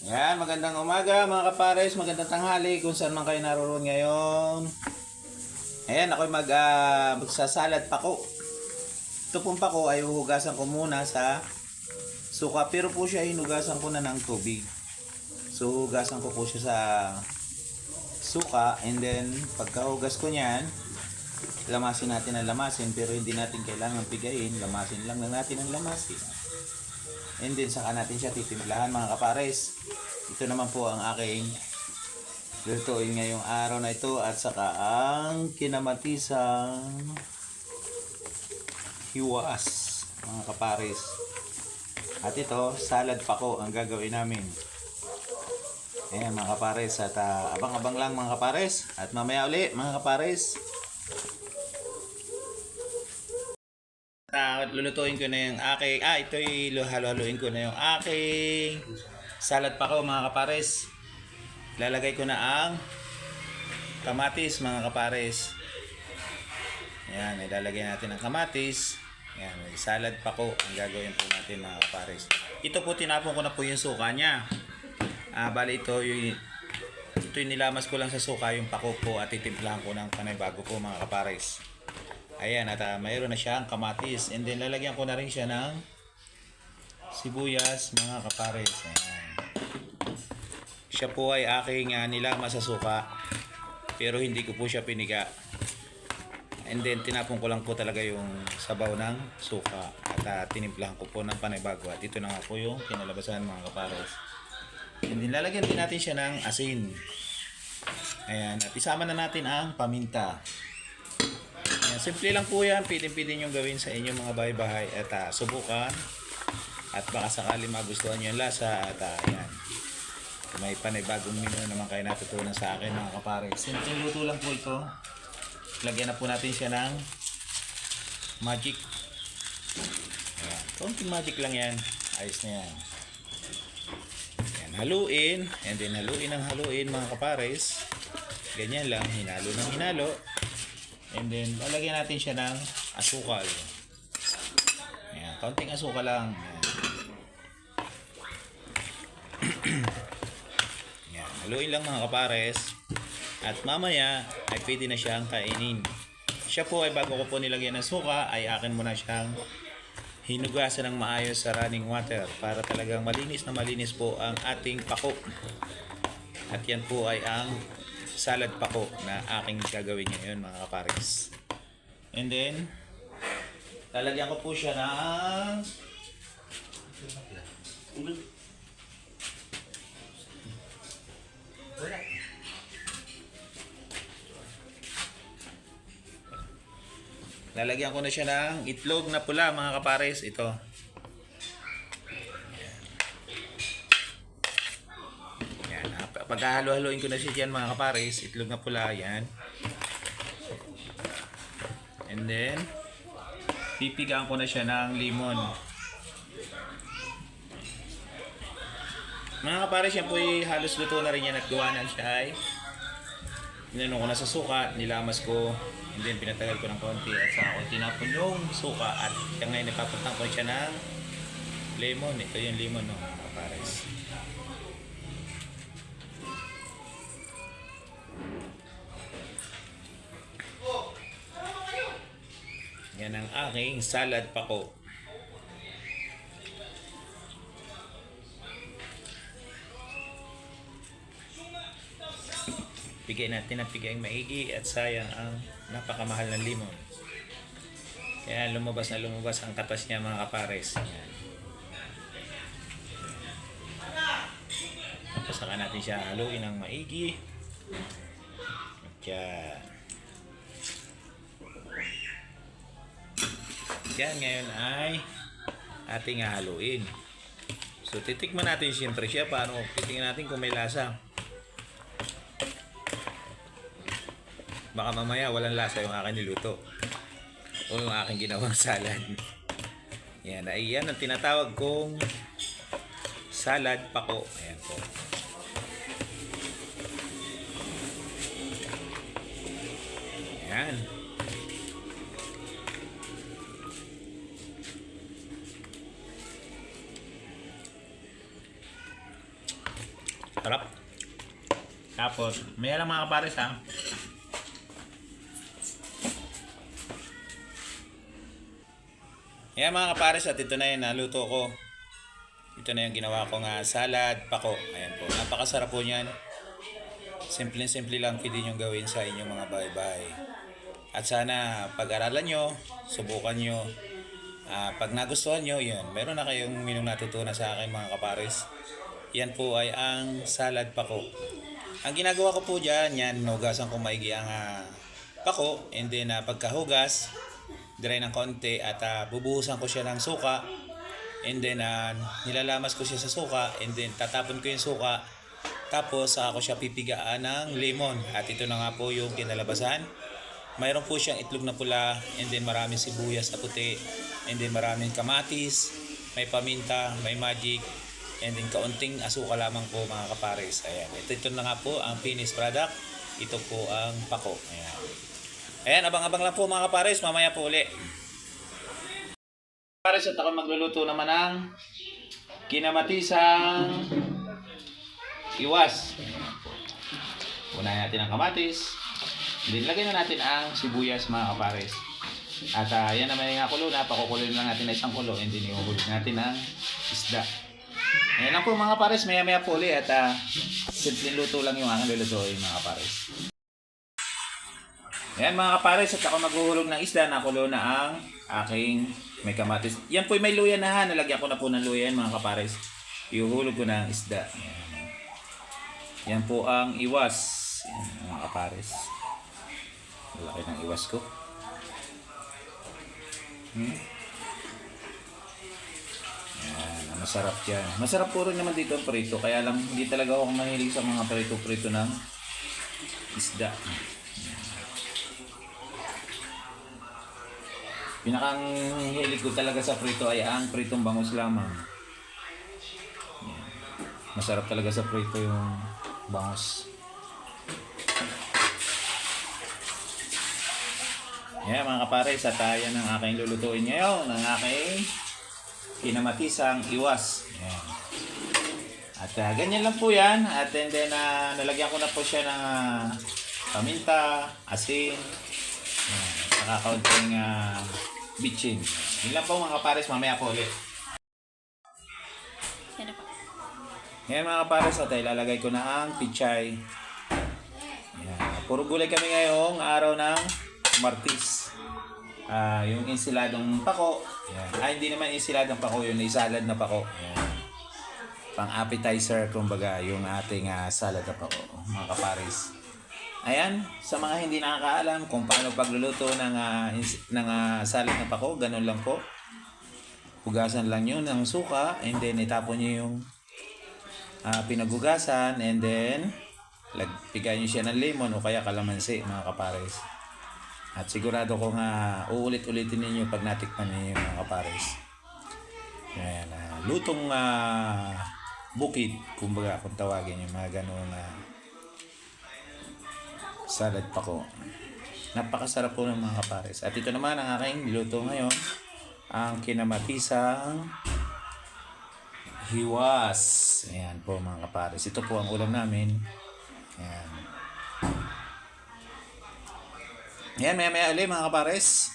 Yan, magandang umaga mga kapares, magandang tanghali kung saan man kayo naroon ngayon. Ayan, ako'y magsasalad pako. Ito pong pako ay huhugasan ko muna sa suka, pero po siya hinugasan ko na ng tubig. So, hugasan ko po siya sa suka, and then pagkahugas ko niyan, lamasin natin ang lamasin, pero hindi natin kailangan pigayin, lamasin lang natin ang lamasin. And then saka natin siya titimplahan mga kapares. Ito naman po ang aking lutuin ngayong araw na ito, at saka ang kinamatisang hiwas mga kapares. At ito, salad pako ang gagawin namin. Ayan mga kapares, at abang-abang lang mga kapares. At mamaya uli mga kapares, lulutuin ko na yung aking, ito'y halo-haloin ko na yung aking salad pako mga kapares. Lalagay ko na ang kamatis mga kapares. Ayan, ilalagay natin ang kamatis. Ayan, salad pako ang gagawin po natin mga kapares. Ito po, tinapon ko na po yung suka nya. Bali ito'y nilamas ko lang sa suka yung pako po, at titimplahan ko ng panay bago po mga kapares. Ayan, at mayroon na siyang kamatis. And then lalagyan ko na rin siya ng sibuyas mga kapares. Ayan. Siya po ay aking nilamas sa suka, pero hindi ko po siya piniga. And then tinapon ko lang po talaga yung sabaw ng suka, at tinimplahan ko po ng panibago. At ito na nga po yung kinalabasan mga kapares. And then lalagyan din natin siya ng asin. Ayan, at isama na natin ang paminta. Ayan, simple lang po yan. Pwede nyo gawin sa inyong mga bahay-bahay, at subukan. At baka sakali magustuhan nyo yung lasa. At ayan, may panibagong menu naman kayo natutunan sa akin mga kapares. Simple luto lang po ito. Lagyan na po natin siya ng magic. Ayan, konting magic lang yan. Ayos na yan. Ayan, haluin. And then haluin mga kapares. Ganyan lang, hinalo ng hinalo. And then lalagyan natin siya ng asukal. Ayan, konting asukal lang. Ayan, haluin lang mga kapares. At mamaya ay pwede na siyang kainin. Siya po ay bago ko po nilagyan ng suka, ay akin muna siyang hinugasan ng maayos sa running water, para talagang malinis na malinis po ang ating pako. At yan po ay ang salad pako na aking gagawin ngayon mga kapares. And then lalagyan ko po siya ng lalagyan ko na siya ng itlog na pula mga kapares. Ito. Yan. Pagkahalo-haloin ko na siya dyan mga kapares, itlog na pula yan. And then pipigaan ko na siya ng limon. Mga kapares, yan po halos luto na rin yan, at gawanan siya ay ninanong ko na sa suka, nilamas ko, and then pinatagal ko ng konti, at saka ko tinapon yung suka, at ngayon ipapatang ko siya ng lemon. Ito yung lemon, no mga kapares. Yan ang aking salad pako. Bigay natin ang bigay maigi, at sayang ang napakamahal ng limon. Kaya lumabas na lumabas ang katas niya mga kapares. Yan. Tapos saka natin siya haluin ng maigi. Yan. Yan, ngayon ay ating haluin. So titikman natin siyempre siya. Paano titingnan natin kung may lasa? Baka mamaya walang lasa yung aking niluto o yung aking ginawang salad. Yan, ay yan ang tinatawag kong salad pako. Ayan po. Ayan. Sarap. Tapos, may alam mga kapares ha. Ayan mga kapares, at ito na yung naluto ko. Ito na yung ginawa kong salad, pako. Ayan po, napakasarap po niyan. Simple-simple lang pwede nyo gawin sa inyong mga bahay-bahay. At sana pag-aralan nyo, subukan nyo. Pag nagustuhan nyo, yun, meron na kayong minong natutunan sa akin mga kapares. Yan po ay ang salad pako. Ang ginagawa ko po dyan, yan, nugasan ko maigi ang pako. And then pagkahugas, dry ng konti at bubuhusan ko siya ng suka. And then nilalamas ko siya sa suka. And then tatapon ko yung suka. Tapos ako siya pipigaan ng lemon. At ito na nga po yung kinalabasan. Mayroon po siyang itlog na pula. And then maraming sibuyas na puti. And then maraming kamatis. May paminta, may magic. And then kaunting asuka lamang po mga kapares. Ayan. Ito na nga po ang finished product. Ito po ang pako. Ayan. Ayan, abang-abang lang po mga kapares. Mamaya po uli. Kapares, at ako magluluto naman ng kinamatisang iwas. Unahin natin ang kamatis. Then lagyan na natin ang sibuyas mga kapares. At yan naman yung kulo na. Pakukuloyin lang natin na isang kulo. And then iuhulog natin ang isda. Ayan lang po mga kapares. Maya-maya po uli. At simple luto lang yung aking lulutuin mga kapares. Ayan mga kapares, at ako maghuhulog ng isda. Nakulo na ang aking may kamatis. Yan po may luya na ha. Nalagyan ko na po ng luya yan mga kapares. Ihuhulog ko na ang isda. Ayan. Yan po ang iwas. Ayan mga kapares. Malaki ng iwas ko. Ayan, masarap yan. Masarap po rin naman dito ang prito. Kaya lang hindi talaga ako mahilig sa mga prito-prito ng isda. Pinakang hilig ko talaga sa prito ay ang pritong bangus lamang. Yan. Masarap talaga sa prito yung bangus. Yan mga kapares, at yan ang aking lulutuin ngayon. Ang aking kinamatisang iwas. Yan. At ganyan lang po yan. At then nalagyan ko na po siya ng paminta, asin, saka kaunting bitchin. Yun lang po mga kapares, mamaya po ulit. Ngayon mga kapares, at ilalagay ko na ang pichay. Yan. Puro gulay kami ngayong araw ng Martis. Yung insiladong pako. Yan. Hindi naman insiladong pako, yung salad na pako. Yan. Pang appetizer, kumbaga, yung ating salad na pako, mga kapares. Ayan, sa mga hindi nakakaalam kung paano pagluluto ng salad na pako, ganun lang po. Hugasan lang yun ng suka, and then itapon nyo yung pinagugasan, and then lagpigan nyo siya ng lemon o kaya kalamansi mga kapares. At sigurado ko uulit-ulitin ninyo pag natikman ninyo mga kapares. Ayan, lutong bukid, kumbaga kung tawagin yung mga ganun salad pako. Napakasarap po ng mga kapares. At ito naman ang aking niluto ngayon, ang kinamatisang hiwas. Ayan po mga kapares. Ito po ang ulam namin. Ayan. Ayan, maya-maya ulit mga kapares.